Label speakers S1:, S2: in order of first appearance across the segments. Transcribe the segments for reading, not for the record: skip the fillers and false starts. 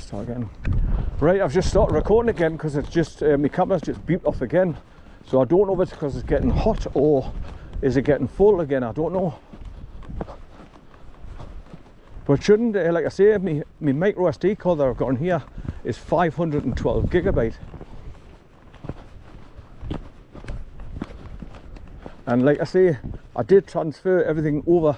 S1: start again. Right, I've just started recording again because it's just my camera's just beeped off again. So I don't know if it's because it's getting hot or is it getting full again. I don't know. But shouldn't, like I say, my micro SD card that I've got in here is 512 gigabyte. And like I say, I did transfer everything over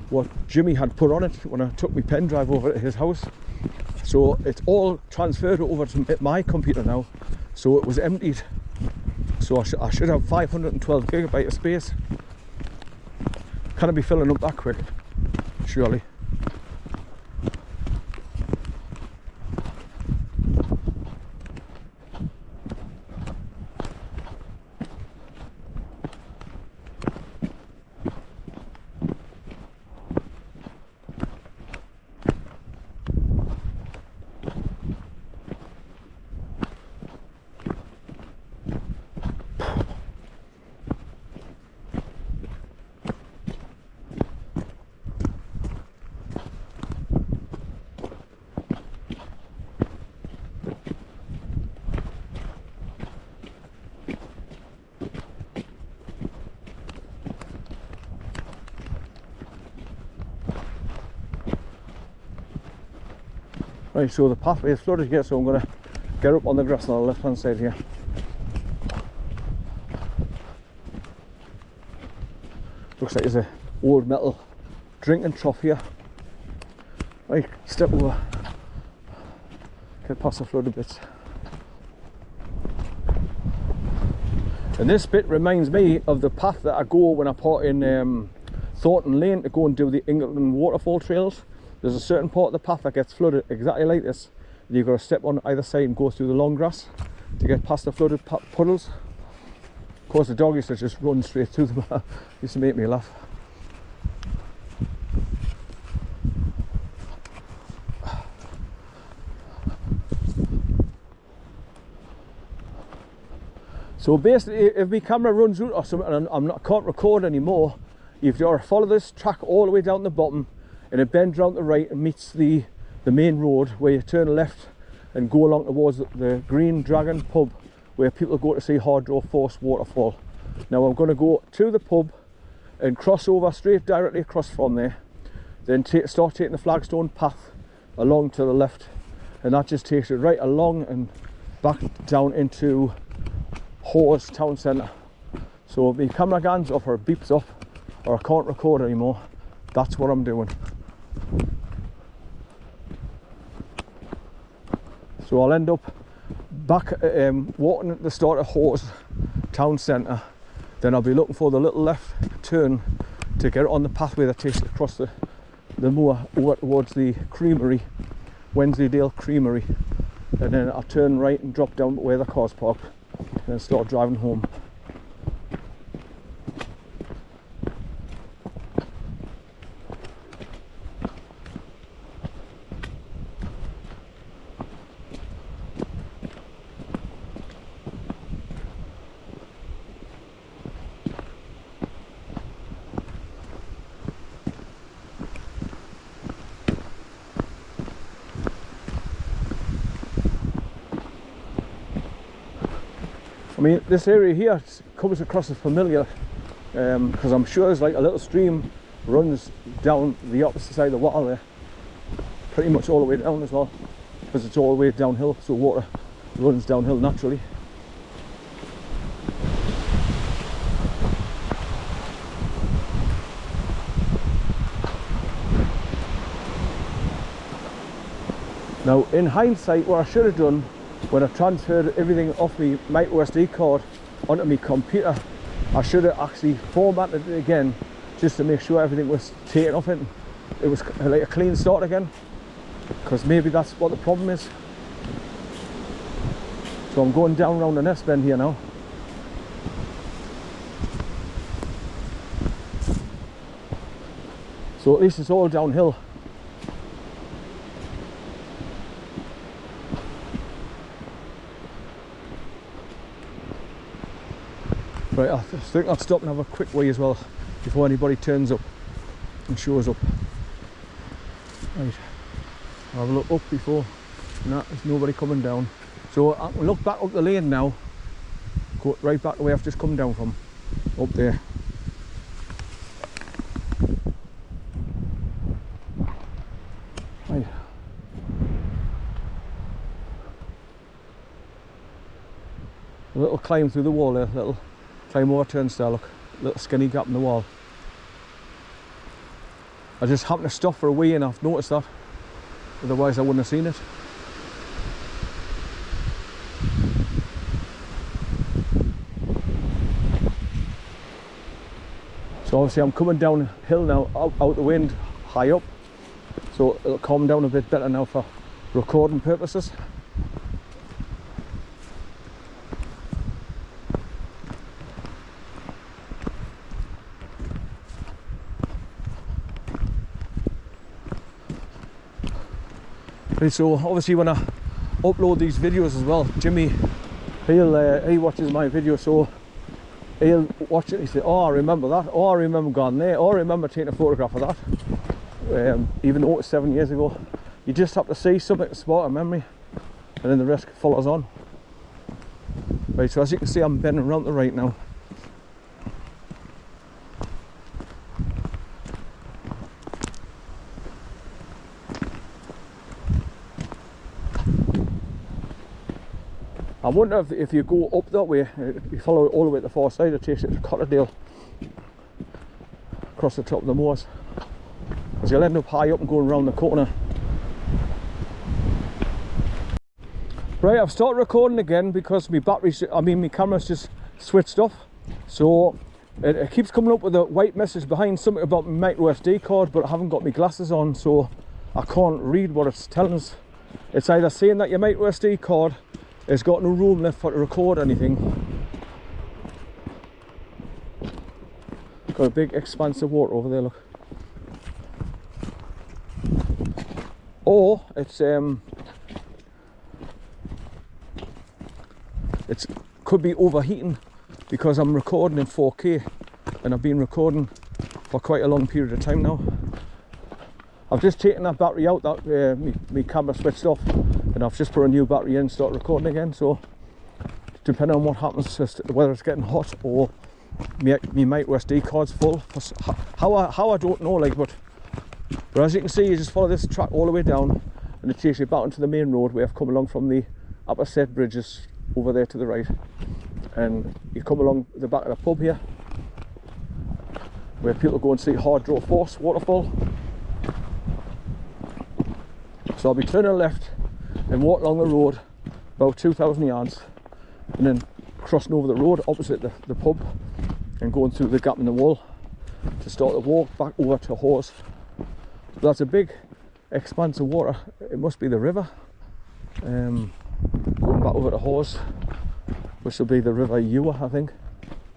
S1: what Jimmy had put on it when I took my pen drive over to his house. So it's all transferred over to my computer now. So it was emptied. So I should have 512 gigabyte of space. Can I be filling up that quick? Surely. Right, so the pathway is flooded here, so I'm going to get up on the grass on the left hand side here. Looks like there's an old metal drinking trough here. Right, step over, get past the flooded bits. And this bit reminds me of the path that I go when I park in Thornton Lane to go and do the Ingleton waterfall trails. There's a certain part of the path that gets flooded exactly like this. You've got to step on either side and go through the long grass to get past the flooded puddles. Of course, the dog used to just run straight through them. Used to make me laugh. So basically, if my camera runs out or something and I can't record anymore, you've got to follow this track all the way down the bottom, and it bends round the right and meets the main road, where you turn left and go along towards the Green Dragon pub, where people go to see Hardraw Force waterfall. Now I'm going to go to the pub and cross over straight directly across from there, then start taking the flagstone path along to the left, and that just takes it right along and back down into Hawes town centre. So if my camera guns off or beeps off or I can't record anymore, that's what I'm doing. So I'll end up back walking at the start of Hawes town centre, then I'll be looking for the little left turn to get on the pathway that takes across the moor over towards the creamery, Wensleydale Creamery, and then I'll turn right and drop down where the car's parked and then start driving home. I mean, this area here comes across as familiar because I'm sure there's like a little stream runs down the opposite side of the water there, pretty much all the way down as well, because it's all the way downhill, so water runs downhill naturally. Now, in hindsight, what I should have done when I transferred everything off my micro SD card onto my computer, I should have actually formatted it again just to make sure everything was taken off it. It was like a clean start again, because maybe that's what the problem is. So I'm going down around the nest bend here now. So at least it's all downhill. Right, I think I'll stop and have a quick wee as well before anybody turns up and shows up. Right, I'll have a look up before No, there's nobody coming down. So I can look back up the lane now. Go right back the way I've just come down from. Up there. Right. A little climb through the wall there, little climb over turnstile, look. Little skinny gap in the wall. I just happened to stop for a wee and I've noticed that. Otherwise I wouldn't have seen it. So obviously I'm coming downhill now, out the wind, high up. So it'll calm down a bit better now for recording purposes. Right, so obviously when I upload these videos as well, Jimmy, he watches my video, so he'll watch it and he say, oh I remember that, oh I remember going there, oh I remember taking a photograph of that. Even though it was 7 years ago. You just have to see something to spark a memory and then the rest follows on. Right, so as you can see I'm bending around to the right now. I wonder if you go up that way, you follow it all the way to the far side, it takes you to Cotterdale, across the top of the moors. Because you'll end up high up and going around the corner. Right, I've started recording again because my my camera's just switched off. So it keeps coming up with a white message behind, something about my micro SD card, but I haven't got my glasses on, so I can't read what it's telling us. It's either saying that your micro SD card has got no room left for to record anything. Got a big expanse of water over there, look. Or it's could be overheating because I'm recording in 4K and I've been recording for quite a long period of time now. I've just taken that battery out that my camera switched off, and I've just put a new battery in and start recording again. So depending on what happens, just whether it's getting hot or my micro SD card's full, how I don't know, like, but as you can see, you just follow this track all the way down and it takes you back onto the main road where I've come along from the upper set bridges over there to the right, and you come along the back of the pub here where people go and see Hardraw Force waterfall. So I'll be turning left and walk along the road about 2,000 yards and then crossing over the road opposite the pub and going through the gap in the wall to start the walk back over to Hawes. That's a big expanse of water. It must be the river. Going back over to Hawes, which will be the River Ure, I think.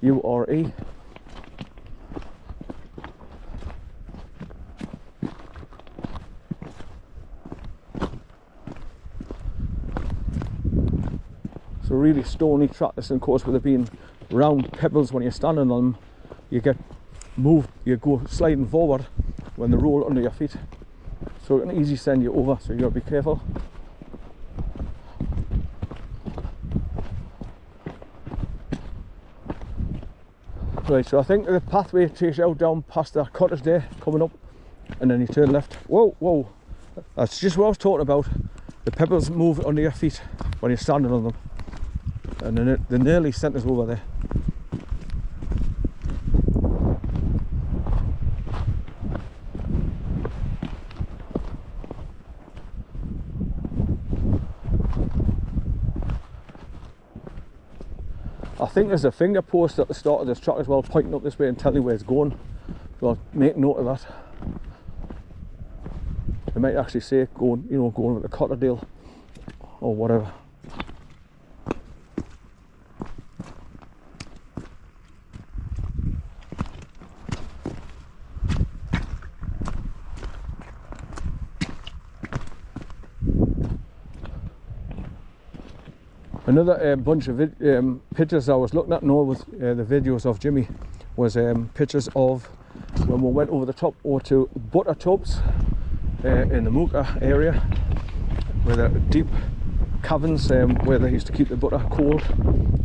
S1: U-R-E. So really stony track this, and of course with it being round pebbles, when you're standing on them you get moved, you go sliding forward when they roll under your feet, so it can easily send you over, so you gotta be careful. Right, so I think the pathway takes you out down past that cottage there, coming up, and then you turn left. Whoa, whoa, that's just what I was talking about. The pebbles move under your feet when you're standing on them, and then they're nearly sent us over there. I think there's a finger post at the start of this track as well, pointing up this way and telling you where it's going. So I'll make note of that. They might actually say going, you know, going with the Cotterdale or whatever. Another bunch of pictures I was looking at now with the videos of Jimmy was pictures of when we went over the top or to butter tubs in the Mooka area, where they're deep caverns where they used to keep the butter cold,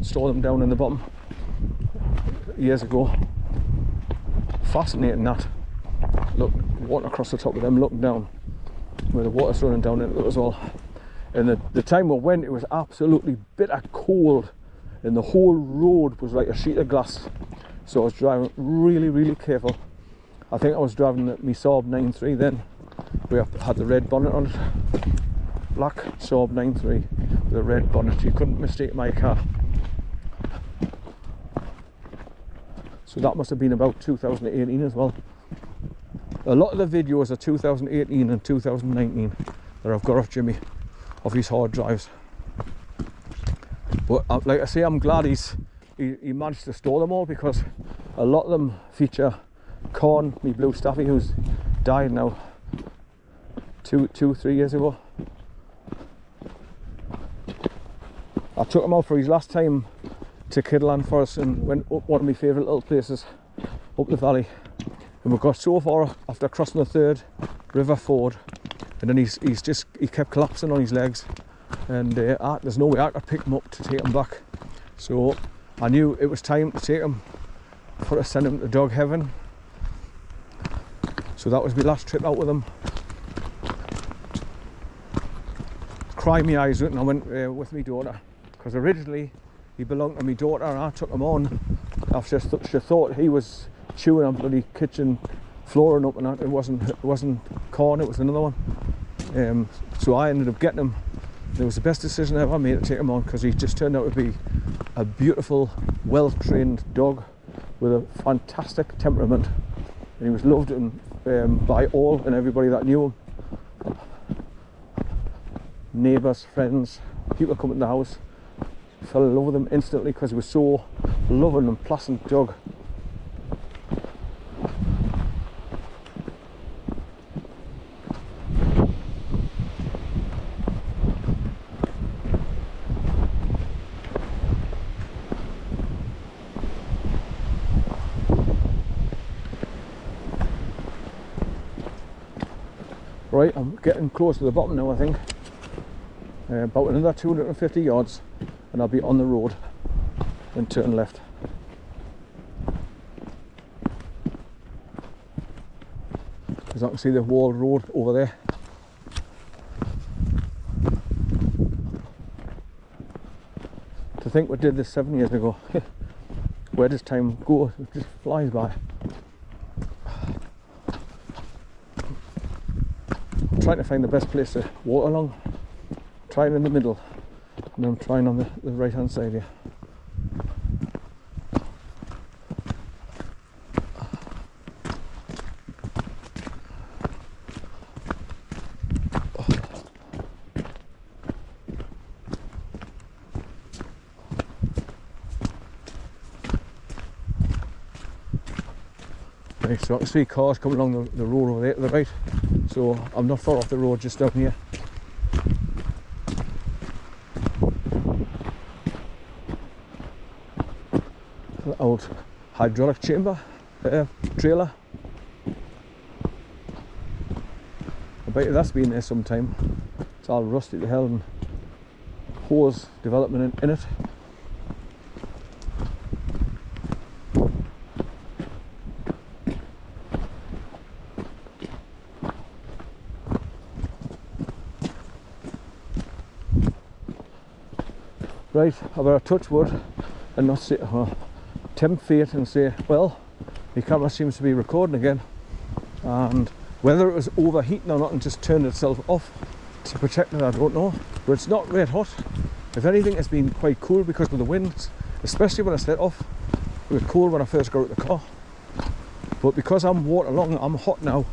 S1: store them down in the bottom years ago. Fascinating that. Look, walking across the top of them, looking down where the water's running down into it as well. And the time we went, it was absolutely bitter cold, and the whole road was like a sheet of glass. So I was driving really, really careful. I think I was driving my Saab 9.3 then. We had the red bonnet on it. Black Saab 9.3 with a red bonnet. You couldn't mistake my car. So that must have been about 2018 as well. A lot of the videos are 2018 and 2019 that I've got off Jimmy, of his hard drives. But like I say, I'm glad he managed to store them all, because a lot of them feature Corn, me blue staffy, who's died now 3 years ago. I took him out for his last time to Kiddleland Forest and went up one of my favourite little places up the valley, and we got so far after crossing the third river ford, and then he kept collapsing on his legs, and there's no way I could pick him up to take him back. So I knew it was time to take him before I send him to dog heaven. So that was my last trip out with him. Cried my eyes out, and I went with my daughter, because originally he belonged to my daughter, and I took him on after she thought he was chewing on bloody kitchen flooring up, and it wasn't Corn, it was another one. So I ended up getting him. It was the best decision I ever made to take him on, because he just turned out to be a beautiful, well-trained dog with a fantastic temperament, and he was loved by all and everybody that knew him. Neighbours, friends, people coming to the house fell in love with him instantly, because he was so loving and pleasant dog. Right, I'm getting close to the bottom now, I think. About another 250 yards and I'll be on the road and turn left. As I can see the walled road over there. To think we did this 7 years ago. Where does time go? It just flies by. I'm trying to find the best place to walk along. I'm trying in the middle, and I'm trying on the right hand side here. Right, so I can see cars coming along the road over there to the right, so I'm not far off the road, just down here. The old hydraulic chamber trailer. I bet you that's been there some time. It's all rusty to hell and hose development in it. Right, I better touch wood and not say, tempt fate and say, well, the camera seems to be recording again, and whether it was overheating or not and just turned itself off to protect it, I don't know, but it's not red hot. If anything, it's been quite cool because of the winds, especially when I set off. It was cool when I first got out of the car, but because I'm walking along, I'm hot now,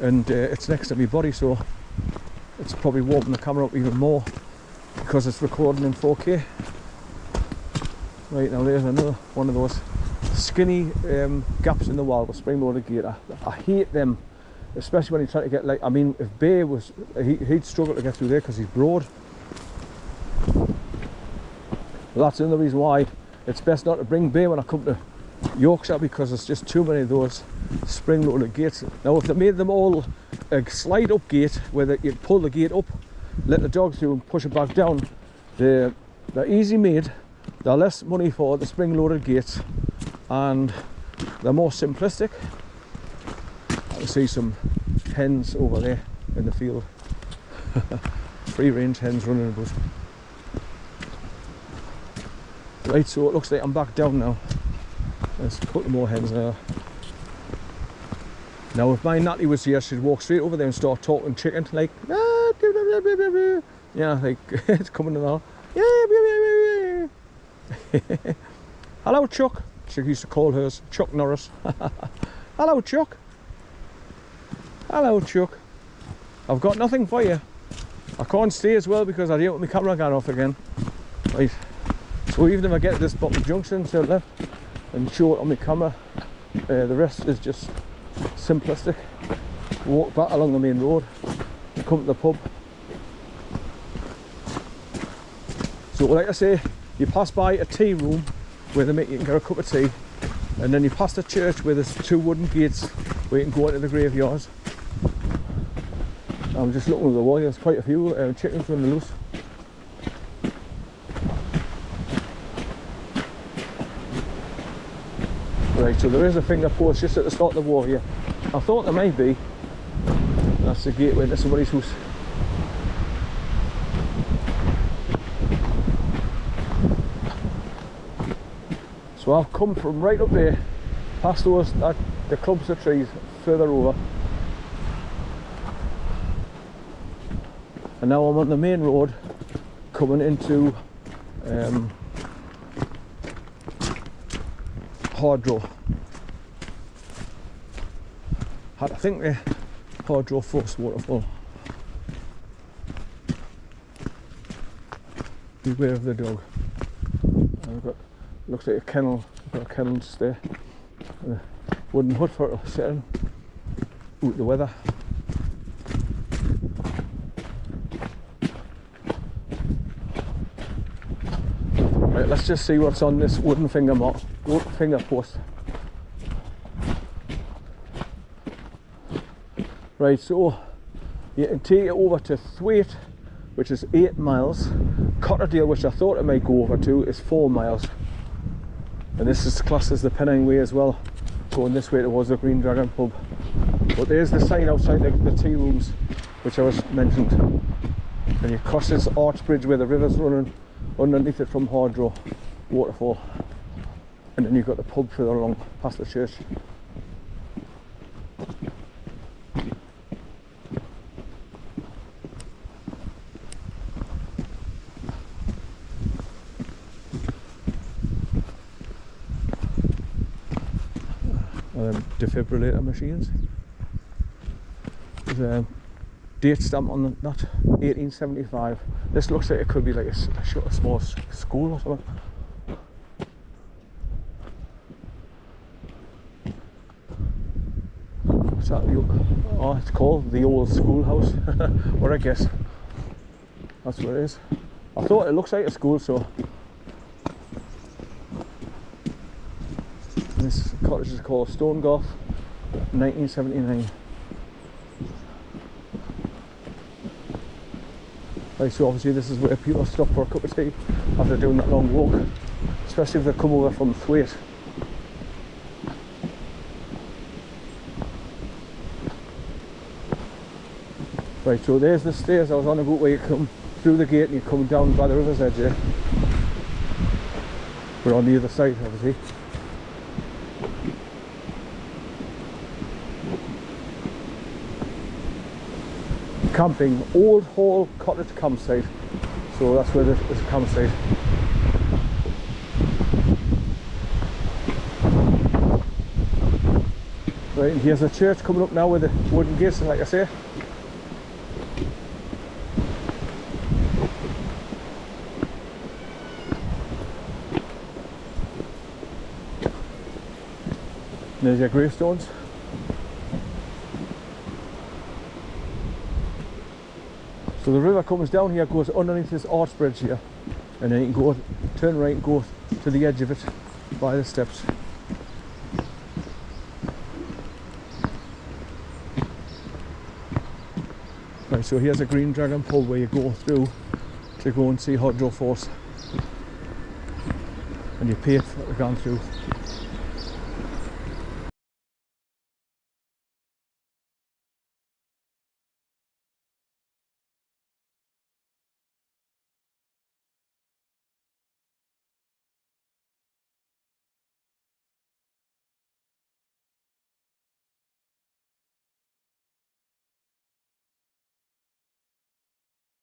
S1: and it's next to my body, so it's probably warming the camera up even more because it's recording in 4K. Right, now there's another one of those skinny gaps in the wall with spring-loaded gate. I hate them, especially when you're trying to get, like, I mean, if Bay was, he'd struggle to get through there because he's broad. Well, that's another reason why it's best not to bring Bay when I come to Yorkshire, because there's just too many of those spring-loaded gates. Now, if they made them all a slide-up gate where you pull the gate up, let the dog through and push it back down. They're easy made, they're less money for the spring-loaded gates, and they're more simplistic. I can see some hens over there in the field. Free-range hens running about. Right, so it looks like I'm back down now. There's a couple more hens there. Now if my Natty was here, she'd walk straight over there and start talking chicken, like, yeah, like it's coming along. Hello, Chuck. She used to call hers Chuck Norris. Hello, Chuck. Hello, Chuck. I've got nothing for you. I can't stay as well because I didn't put my camera gun off again. Right. So even if I get this bottom junction to the left and show it on my camera, the rest is just simplistic. Walk back along the main road to come to the pub. So like I say, you pass by a tea room where you can get a cup of tea, and then you pass the church where there's 2 wooden gates where you can go into the graveyards. I'm just looking at the wall, there's quite a few chickens running loose. Right, so there is a finger post just at the start of the wall here. I thought there might be. That's the gateway to somebody's house. So I've come from right up there, past those, the clumps of trees further over. And now I'm on the main road coming into Hardraw. I think the Hardraw Forest waterfall. Beware of the dog. I've got, looks like a kennel. I've got a kennel just there. A wooden hut for it to sit in. Out the weather. Right, let's just see what's on this wooden finger post. Right, so you can take it over to Thwaite, which is 8 miles. Cotterdale, which I thought it might go over to, is 4 miles. And this is classed as the Pennine Way as well, going this way towards the Green Dragon pub. But there's the sign outside the tea rooms, which I was mentioned. And you cross this arch bridge where the river's running underneath it from Hardraw waterfall. And then you've got the pub further along past the church. Defibrillator machines. There's a date stamp on that, 1875. This looks like it could be like a small school or something. What's that? Oh, it's called the old schoolhouse. Or I guess that's what it is. I thought it looks like a school, so. This cottage is called Stonegarth, 1979. Right, so obviously this is where people stop for a cup of tea after doing that long walk, especially if they come over from Thwaite. Right, so there's the stairs I was on about, where you come through the gate and you come down by the river's edge here. We're on the other side, obviously. Camping, Old Hall Cottage campsite. So that's where this campsite. Right, and here's the church coming up now with the wooden gates, and like I say, there's your gravestones. So the river comes down here, goes underneath this arch bridge here, and then you can go, turn right and go to the edge of it by the steps. Right, so here's a green dragon pub where you go through to go and see Hardraw Force, and you pay for going through.